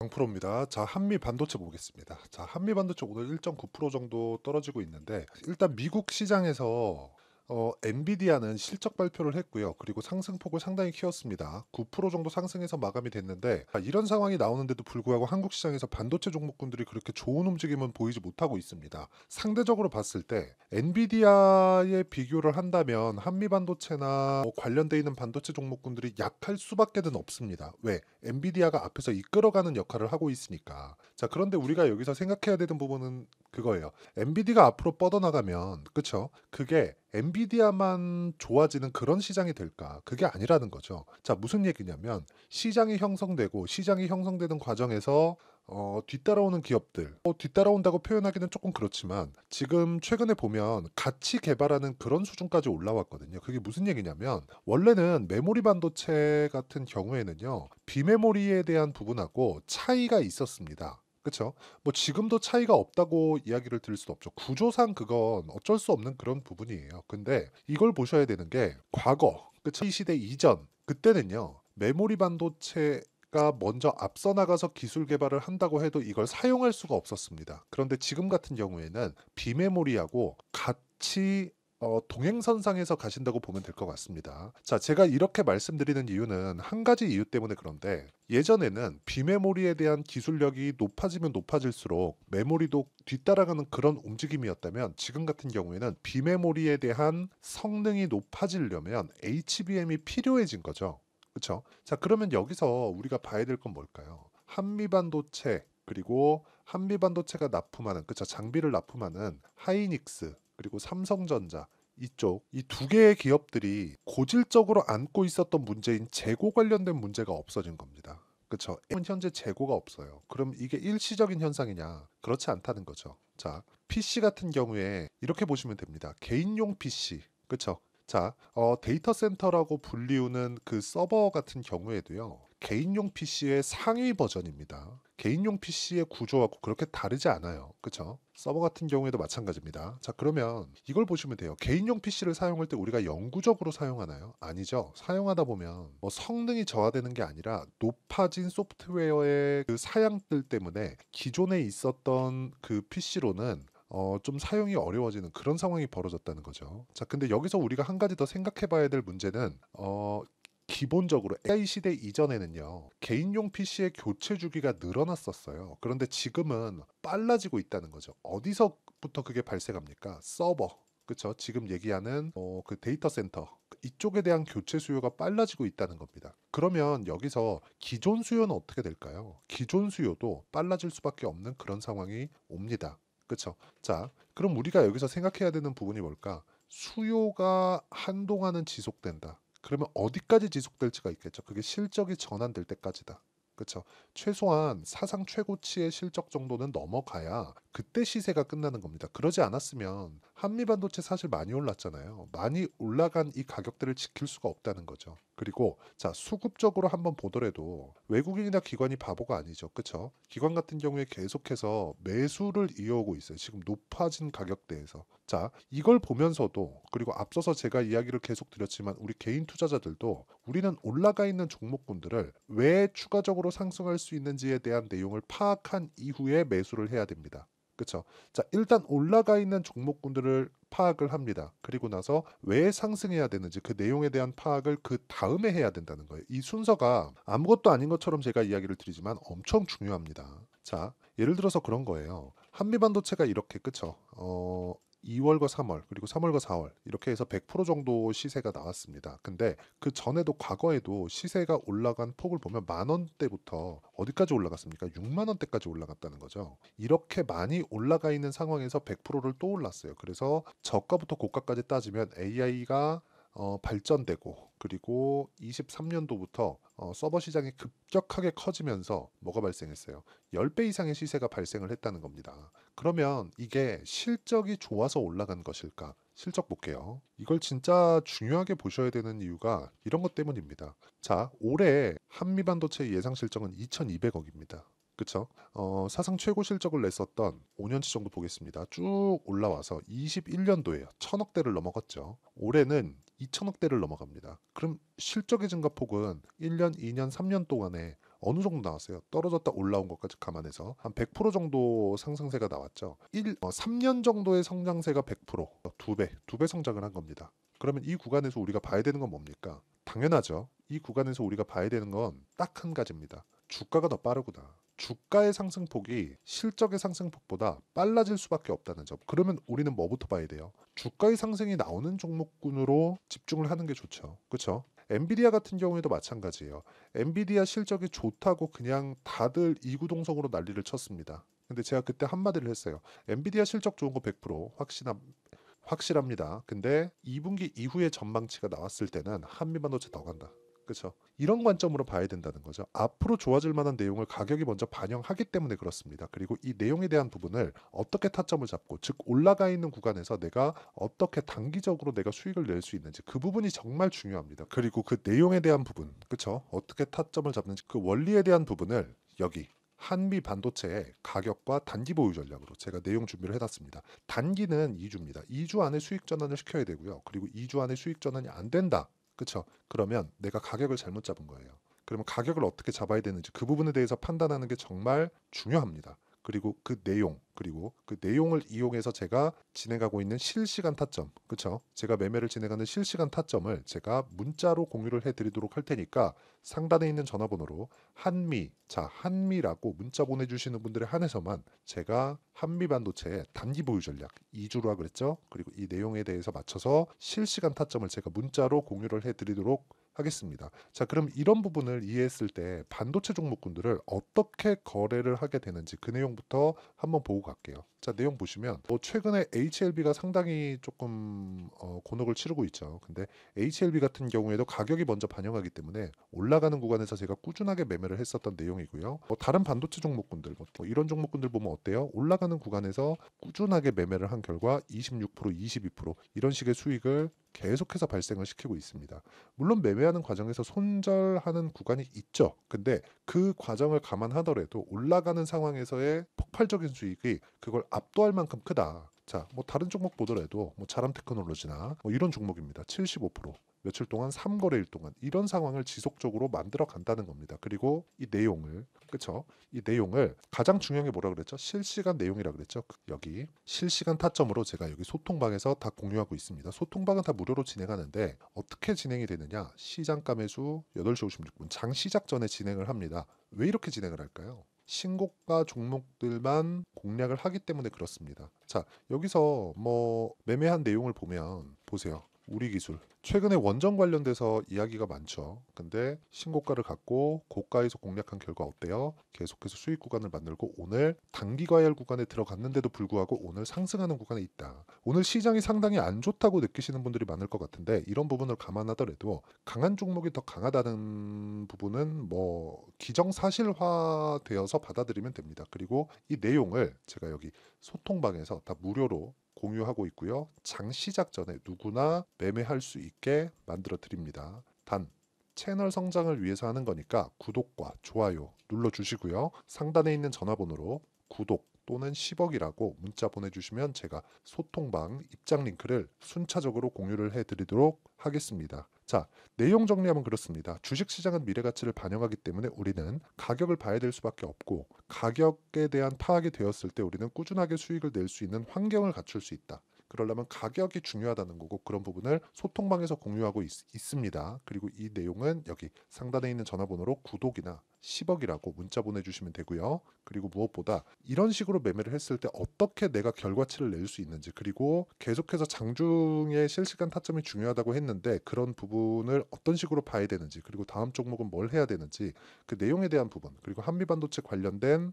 강프로입니다. 자, 한미 반도체 보겠습니다. 자, 한미 반도체 오늘 1.9% 정도 떨어지고 있는데 일단 미국 시장에서 엔비디아는 실적 발표를 했고요. 그리고 상승폭을 상당히 키웠습니다. 9% 정도 상승해서 마감이 됐는데 이런 상황이 나오는데도 불구하고 한국 시장에서 반도체 종목군들이 그렇게 좋은 움직임은 보이지 못하고 있습니다. 상대적으로 봤을 때 엔비디아에 비교를 한다면 한미 반도체나 관련돼 있는 반도체 종목군들이 약할 수밖에는 없습니다. 왜? 엔비디아가 앞에서 이끌어가는 역할을 하고 있으니까. 자, 그런데 우리가 여기서 생각해야 되는 부분은 그거예요. 엔비디아가 앞으로 뻗어나가면, 그쵸? 그게 엔비디아만 좋아지는 그런 시장이 될까? 그게 아니라는 거죠. 자, 무슨 얘기냐면 시장이 형성되는 과정에서 뒤따라오는 기업들, 뒤따라온다고 표현하기는 조금 그렇지만 지금 최근에 보면 같이 개발하는 그런 수준까지 올라왔거든요. 그게 무슨 얘기냐면 원래는 메모리 반도체 같은 경우에는요, 비메모리에 대한 부분하고 차이가 있었습니다. 그렇죠? 뭐 지금도 차이가 없다고 이야기를 드릴 수도 없죠. 구조상 그건 어쩔 수 없는 그런 부분이에요. 근데 이걸 보셔야 되는 게 과거, 그쵸? 이 시대 이전 그때는요. 메모리 반도체가 먼저 앞서 나가서 기술 개발을 한다고 해도 이걸 사용할 수가 없었습니다. 그런데 지금 같은 경우에는 비메모리하고 같이 동행선상에서 가신다고 보면 될 것 같습니다. 자, 제가 이렇게 말씀드리는 이유는 한 가지 이유 때문에 그런데 예전에는 비메모리에 대한 기술력이 높아지면 높아질수록 메모리도 뒤따라가는 그런 움직임이었다면 지금 같은 경우에는 비메모리에 대한 성능이 높아지려면 HBM이 필요해진 거죠. 그렇죠? 자, 그러면 여기서 우리가 봐야 될 건 뭘까요? 한미 반도체 그리고 한미 반도체가 납품하는 그쵸 장비를 납품하는 하이닉스 그리고 삼성전자 이쪽 이 두 개의 기업들이 고질적으로 안고 있었던 문제인 재고 관련된 문제가 없어진 겁니다. 그쵸? 현재 재고가 없어요. 그럼 이게 일시적인 현상이냐? 그렇지 않다는 거죠. 자, PC 같은 경우에 이렇게 보시면 됩니다. 개인용 PC, 그쵸? 자, 데이터 센터라고 불리우는 그 서버 같은 경우에도요. 개인용 PC의 상위 버전입니다. 개인용 PC의 구조하고 그렇게 다르지 않아요. 그쵸? 서버 같은 경우에도 마찬가지입니다. 자, 그러면 이걸 보시면 돼요. 개인용 PC를 사용할 때 우리가 영구적으로 사용하나요? 아니죠. 사용하다 보면 뭐 성능이 저하되는 게 아니라 높아진 소프트웨어의 그 사양들 때문에 기존에 있었던 그 PC로는 좀 사용이 어려워지는 그런 상황이 벌어졌다는 거죠. 자, 근데 여기서 우리가 한 가지 더 생각해 봐야 될 문제는 기본적으로 AI 시대 이전에는요, 개인용 PC의 교체 주기가 늘어났었어요. 그런데 지금은 빨라지고 있다는 거죠. 어디서부터 그게 발생합니까? 서버. 그쵸? 지금 얘기하는 그 데이터 센터 이쪽에 대한 교체 수요가 빨라지고 있다는 겁니다. 그러면 여기서 기존 수요는 어떻게 될까요? 기존 수요도 빨라질 수밖에 없는 그런 상황이 옵니다. 그쵸? 자, 그럼 우리가 여기서 생각해야 되는 부분이 뭘까? 수요가 한동안은 지속된다. 그러면 어디까지 지속될지가 있겠죠. 그게 실적이 전환될 때까지다. 그렇죠. 최소한 사상 최고치의 실적 정도는 넘어가야 그때 시세가 끝나는 겁니다. 그러지 않았으면 한미 반도체 사실 많이 올랐잖아요. 많이 올라간 이 가격대를 지킬 수가 없다는 거죠. 그리고 자, 수급적으로 한번 보더라도 외국인이나 기관이 바보가 아니죠. 그렇죠? 기관 같은 경우에 계속해서 매수를 이어오고 있어요. 지금 높아진 가격대에서. 자, 이걸 보면서도 그리고 앞서서 제가 이야기를 계속 드렸지만 우리 개인 투자자들도 우리는 올라가 있는 종목군들을 왜 추가적으로 상승할 수 있는지에 대한 내용을 파악한 이후에 매수를 해야 됩니다. 그렇죠? 자, 일단 올라가 있는 종목군들을 파악을 합니다. 그리고 나서 왜 상승해야 되는지 그 내용에 대한 파악을 그 다음에 해야 된다는 거예요. 이 순서가 아무것도 아닌 것처럼 제가 이야기를 드리지만 엄청 중요합니다. 자, 예를 들어서 그런 거예요. 한미 반도체가 이렇게 그쵸? 2월과 3월 그리고 3월과 4월 이렇게 해서 100% 정도 시세가 나왔습니다. 근데 그 전에도 과거에도 시세가 올라간 폭을 보면 만 원대부터 어디까지 올라갔습니까? 6만 원대까지 올라갔다는 거죠. 이렇게 많이 올라가 있는 상황에서 100%를 또 올랐어요. 그래서 저가부터 고가까지 따지면 AI가 발전되고 그리고 23년도부터 서버 시장이 급격하게 커지면서 뭐가 발생했어요? 10배 이상의 시세가 발생을 했다는 겁니다. 그러면 이게 실적이 좋아서 올라간 것일까? 실적 볼게요. 이걸 진짜 중요하게 보셔야 되는 이유가 이런 것 때문입니다. 자, 올해 한미반도체 예상 실적은 2,200억입니다. 그쵸? 사상 최고 실적을 냈었던 5년치 정도 보겠습니다. 쭉 올라와서 21년도에요. 1,000억대를 넘어갔죠. 올해는 2,000억대를 넘어갑니다. 그럼 실적의 증가폭은 1년, 2년, 3년 동안에 어느 정도 나왔어요. 떨어졌다 올라온 것까지 감안해서 한 100% 정도 상승세가 나왔죠. 3년 정도의 성장세가 100%, 두 배 성장을 한 겁니다. 그러면 이 구간에서 우리가 봐야 되는 건 뭡니까? 당연하죠. 이 구간에서 우리가 봐야 되는 건 딱 한 가지입니다. 주가가 더 빠르구나. 주가의 상승폭이 실적의 상승폭보다 빨라질 수밖에 없다는 점. 그러면 우리는 뭐부터 봐야 돼요? 주가의 상승이 나오는 종목군으로 집중을 하는 게 좋죠. 그렇죠? 엔비디아 같은 경우에도 마찬가지예요. 엔비디아 실적이 좋다고 그냥 다들 이구동성으로 난리를 쳤습니다. 근데 제가 그때 한마디를 했어요. 엔비디아 실적 좋은 거 100% 확실합니다. 근데 2분기 이후의 전망치가 나왔을 때는 한미반도체 더 간다. 그렇죠? 이런 관점으로 봐야 된다는 거죠. 앞으로 좋아질 만한 내용을 가격이 먼저 반영하기 때문에 그렇습니다. 그리고 이 내용에 대한 부분을 어떻게 타점을 잡고, 즉 올라가 있는 구간에서 내가 어떻게 단기적으로 내가 수익을 낼 수 있는지, 그 부분이 정말 중요합니다. 그리고 그 내용에 대한 부분, 그렇죠? 어떻게 타점을 잡는지, 그 원리에 대한 부분을 여기 한미 반도체의 가격과 단기 보유 전략으로 제가 내용 준비를 해놨습니다. 단기는 2주입니다. 2주 안에 수익 전환을 시켜야 되고요. 그리고 2주 안에 수익 전환이 안 된다. 그렇죠? 그러면 내가 가격을 잘못 잡은 거예요. 그러면 가격을 어떻게 잡아야 되는지 그 부분에 대해서 판단하는 게 정말 중요합니다. 그리고 그 내용을 이용해서 제가 진행하고 있는 실시간 타점, 그렇죠? 제가 매매를 진행하는 실시간 타점을 제가 문자로 공유를 해드리도록 할 테니까 상단에 있는 전화번호로 한미라고 문자 보내주시는 분들에 한해서만 제가 한미 반도체의 단기 보유 전략 2주로 그랬죠? 그리고 이 내용에 대해서 맞춰서 실시간 타점을 제가 문자로 공유를 해드리도록 하겠습니다. 자, 그럼 이런 부분을 이해했을 때 반도체 종목군들을 어떻게 거래를 하게 되는지 그 내용부터 한번 보고 갈게요. 자, 내용 보시면 최근에 HLB가 상당히 조금 곤혹을 치르고 있죠. 근데 HLB 같은 경우에도 가격이 먼저 반영하기 때문에 올라가는 구간에서 제가 꾸준하게 매매를 했었던 내용이고요. 다른 반도체 종목군들, 이런 종목군들 보면 어때요? 올라가는 구간에서 꾸준하게 매매를 한 결과 26%, 22% 이런 식의 수익을 계속해서 발생을 시키고 있습니다. 물론 매매하는 과정에서 손절하는 구간이 있죠. 근데 그 과정을 감안하더라도 올라가는 상황에서의 폭발적인 수익이 그걸 압도할 만큼 크다. 자, 다른 종목 보더라도 자람 테크놀로지나 이런 종목입니다. 75% 며칠 동안 3거래일 동안 이런 상황을 지속적으로 만들어 간다는 겁니다. 그리고 이 내용을, 그렇죠? 이 내용을 가장 중요한 게 뭐라 그랬죠? 실시간 내용이라 그랬죠? 여기 실시간 타점으로 제가 여기 소통방에서 다 공유하고 있습니다. 소통방은 다 무료로 진행하는데 어떻게 진행이 되느냐? 시장가 매수 8시 56분 장 시작 전에 진행을 합니다. 왜 이렇게 진행을 할까요? 신고가 종목들만 공략을 하기 때문에 그렇습니다. 자, 여기서 매매한 내용을 보면 보세요. 우리 기술 최근에 원전 관련돼서 이야기가 많죠. 근데 신고가를 갖고 고가에서 공략한 결과 어때요? 계속해서 수익 구간을 만들고 오늘 단기 과열 구간에 들어갔는데도 불구하고 오늘 상승하는 구간에 있다. 오늘 시장이 상당히 안 좋다고 느끼시는 분들이 많을 것 같은데 이런 부분을 감안하더라도 강한 종목이 더 강하다는 부분은 기정사실화 되어서 받아들이면 됩니다. 그리고 이 내용을 제가 여기 소통방에서 다 무료로 공유하고 있고요. 장 시작 전에 누구나 매매할 수 있게 만들어 드립니다. 단 채널 성장을 위해서 하는 거니까 구독과 좋아요 눌러주시고요. 상단에 있는 전화번호로 구독 또는 10억이라고 문자 보내주시면 제가 소통방 입장 링크를 순차적으로 공유를 해드리도록 하겠습니다. 자, 내용 정리하면 그렇습니다. 주식시장은 미래가치를 반영하기 때문에 우리는 가격을 봐야 될 수밖에 없고 가격에 대한 파악이 되었을 때 우리는 꾸준하게 수익을 낼 수 있는 환경을 갖출 수 있다. 그러려면 가격이 중요하다는 거고 그런 부분을 소통방에서 공유하고 있습니다. 그리고 이 내용은 여기 상단에 있는 전화번호로 구독이나 10억이라고 문자 보내주시면 되고요. 그리고 무엇보다 이런 식으로 매매를 했을 때 어떻게 내가 결과치를 낼 수 있는지 그리고 계속해서 장중의 실시간 타점이 중요하다고 했는데 그런 부분을 어떤 식으로 봐야 되는지 그리고 다음 종목은 뭘 해야 되는지 그 내용에 대한 부분 그리고 한미반도체 관련된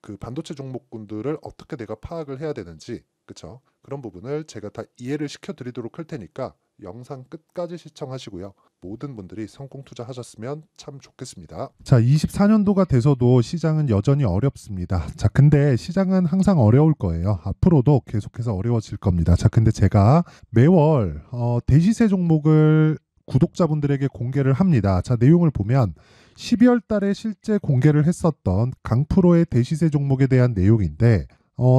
그 반도체 종목군들을 어떻게 내가 파악을 해야 되는지 그쵸? 그런 부분을 제가 다 이해를 시켜드리도록 할 테니까 영상 끝까지 시청하시고요. 모든 분들이 성공 투자하셨으면 참 좋겠습니다. 자, 24년도가 돼서도 시장은 여전히 어렵습니다. 자, 근데 시장은 항상 어려울 거예요. 앞으로도 계속해서 어려워질 겁니다. 자, 근데 제가 매월 대시세 종목을 구독자분들에게 공개를 합니다. 자, 내용을 보면 12월 달에 실제 공개를 했었던 강프로의 대시세 종목에 대한 내용인데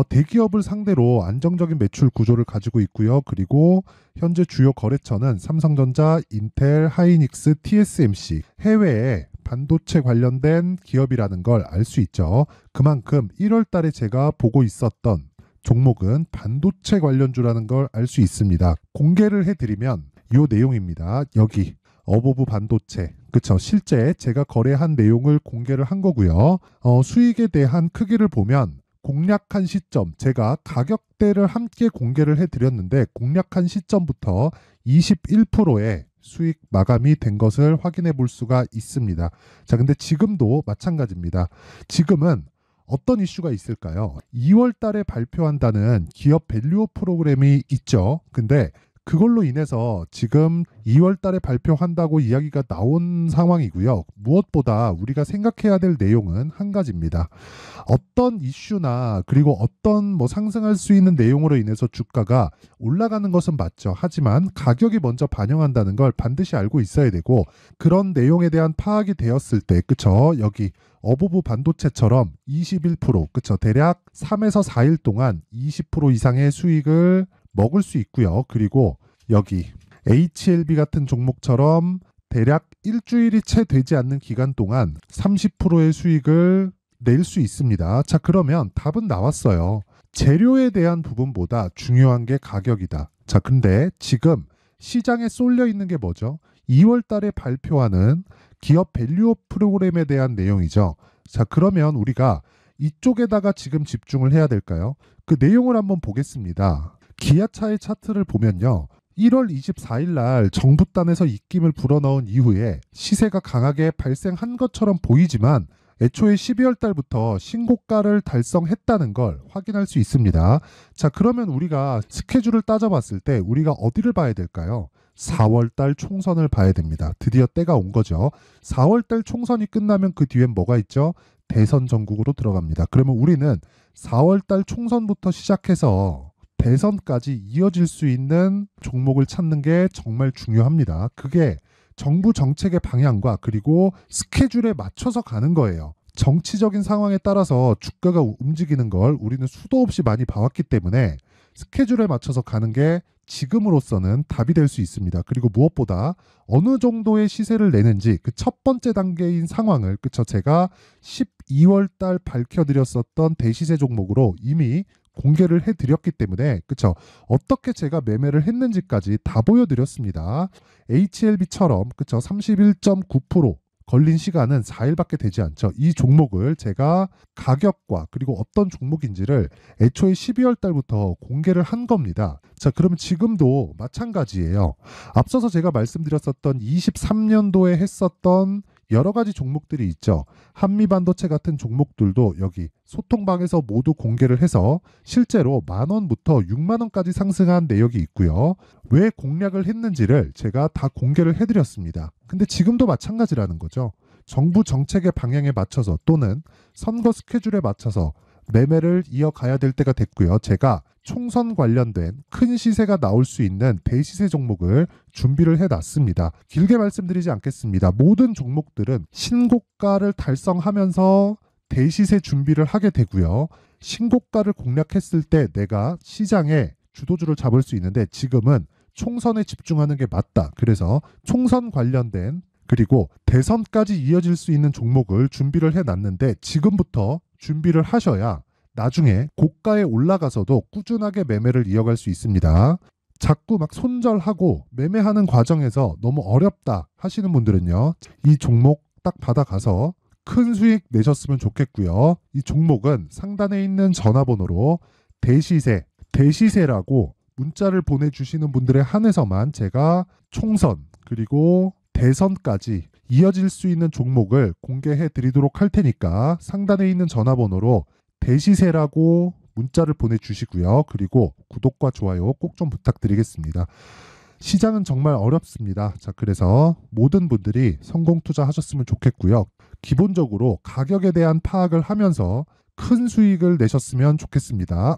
대기업을 상대로 안정적인 매출 구조를 가지고 있고요. 그리고 현재 주요 거래처는 삼성전자, 인텔, 하이닉스, TSMC 해외에 반도체 관련된 기업이라는 걸 알 수 있죠. 그만큼 1월 달에 제가 보고 있었던 종목은 반도체 관련주라는 걸 알 수 있습니다. 공개를 해드리면 이 내용입니다. 여기 어보브 반도체, 그쵸? 실제 제가 거래한 내용을 공개를 한 거고요. 수익에 대한 크기를 보면 공략한 시점, 제가 가격대를 함께 공개를 해드렸는데 공략한 시점부터 21%의 수익 마감이 된 것을 확인해 볼 수가 있습니다. 자, 근데 지금도 마찬가지입니다. 지금은 어떤 이슈가 있을까요? 2월 달에 발표한다는 기업 밸류업 프로그램이 있죠. 근데 그걸로 인해서 지금 2월 달에 발표한다고 이야기가 나온 상황이고요. 무엇보다 우리가 생각해야 될 내용은 한 가지입니다. 어떤 이슈나 그리고 어떤 상승할 수 있는 내용으로 인해서 주가가 올라가는 것은 맞죠. 하지만 가격이 먼저 반영한다는 걸 반드시 알고 있어야 되고, 그런 내용에 대한 파악이 되었을 때, 그쵸? 여기 어보브 반도체처럼 21%, 그쵸? 대략 3에서 4일 동안 20% 이상의 수익을 먹을 수 있고요. 그리고 여기 HLB 같은 종목처럼 대략 일주일이 채 되지 않는 기간 동안 30%의 수익을 낼 수 있습니다. 자, 그러면 답은 나왔어요. 재료에 대한 부분보다 중요한 게 가격이다. 자, 근데 지금 시장에 쏠려 있는 게 뭐죠? 2월 달에 발표하는 기업 밸류업 프로그램에 대한 내용이죠. 자, 그러면 우리가 이쪽에다가 지금 집중을 해야 될까요? 그 내용을 한번 보겠습니다. 기아차의 차트를 보면요. 1월 24일 날 정부단에서 입김을 불어넣은 이후에 시세가 강하게 발생한 것처럼 보이지만 애초에 12월 달부터 신고가를 달성했다는 걸 확인할 수 있습니다. 자, 그러면 우리가 스케줄을 따져봤을 때 우리가 어디를 봐야 될까요? 4월 달 총선을 봐야 됩니다. 드디어 때가 온 거죠. 4월 달 총선이 끝나면 그 뒤엔 뭐가 있죠? 대선 전국으로 들어갑니다. 그러면 우리는 4월 달 총선부터 시작해서 대선까지 이어질 수 있는 종목을 찾는 게 정말 중요합니다. 그게 정부 정책의 방향과 그리고 스케줄에 맞춰서 가는 거예요. 정치적인 상황에 따라서 주가가 움직이는 걸 우리는 수도 없이 많이 봐왔기 때문에 스케줄에 맞춰서 가는 게 지금으로서는 답이 될 수 있습니다. 그리고 무엇보다 어느 정도의 시세를 내는지 그 첫 번째 단계인 상황을, 그쵸? 제가 12월 달 밝혀드렸었던 대시세 종목으로 이미 공개를 해드렸기 때문에, 그쵸? 어떻게 제가 매매를 했는지까지 다 보여드렸습니다. HLB처럼, 그쵸? 31.9% 걸린 시간은 4일밖에 되지 않죠. 이 종목을 제가 가격과 그리고 어떤 종목인지를 애초에 12월 달부터 공개를 한 겁니다. 자, 그러면 지금도 마찬가지예요. 앞서서 제가 말씀드렸었던 23년도에 했었던 여러 가지 종목들이 있죠. 한미반도체 같은 종목들도 여기 소통방에서 모두 공개를 해서 실제로 10,000원부터 60,000원까지 상승한 내역이 있고요. 왜 공략을 했는지를 제가 다 공개를 해드렸습니다. 근데 지금도 마찬가지라는 거죠. 정부 정책의 방향에 맞춰서 또는 선거 스케줄에 맞춰서 매매를 이어가야 될 때가 됐고요. 제가 총선 관련된 큰 시세가 나올 수 있는 대시세 종목을 준비를 해놨습니다. 길게 말씀드리지 않겠습니다. 모든 종목들은 신고가를 달성하면서 대시세 준비를 하게 되고요. 신고가를 공략했을 때 내가 시장에 주도주를 잡을 수 있는데 지금은 총선에 집중하는 게 맞다. 그래서 총선 관련된 그리고 대선까지 이어질 수 있는 종목을 준비를 해놨는데 지금부터 준비를 하셔야 나중에 고가에 올라가서도 꾸준하게 매매를 이어갈 수 있습니다. 자꾸 막 손절하고 매매하는 과정에서 너무 어렵다 하시는 분들은요. 이 종목 딱 받아가서 큰 수익 내셨으면 좋겠고요. 이 종목은 상단에 있는 전화번호로 대시세라고 문자를 보내주시는 분들에 한해서만 제가 총선 그리고 대선까지 이어질 수 있는 종목을 공개해 드리도록 할 테니까 상단에 있는 전화번호로 대시세라고 문자를 보내주시고요. 그리고 구독과 좋아요 꼭 좀 부탁드리겠습니다. 시장은 정말 어렵습니다. 자, 그래서 모든 분들이 성공 투자하셨으면 좋겠고요. 기본적으로 가격에 대한 파악을 하면서 큰 수익을 내셨으면 좋겠습니다.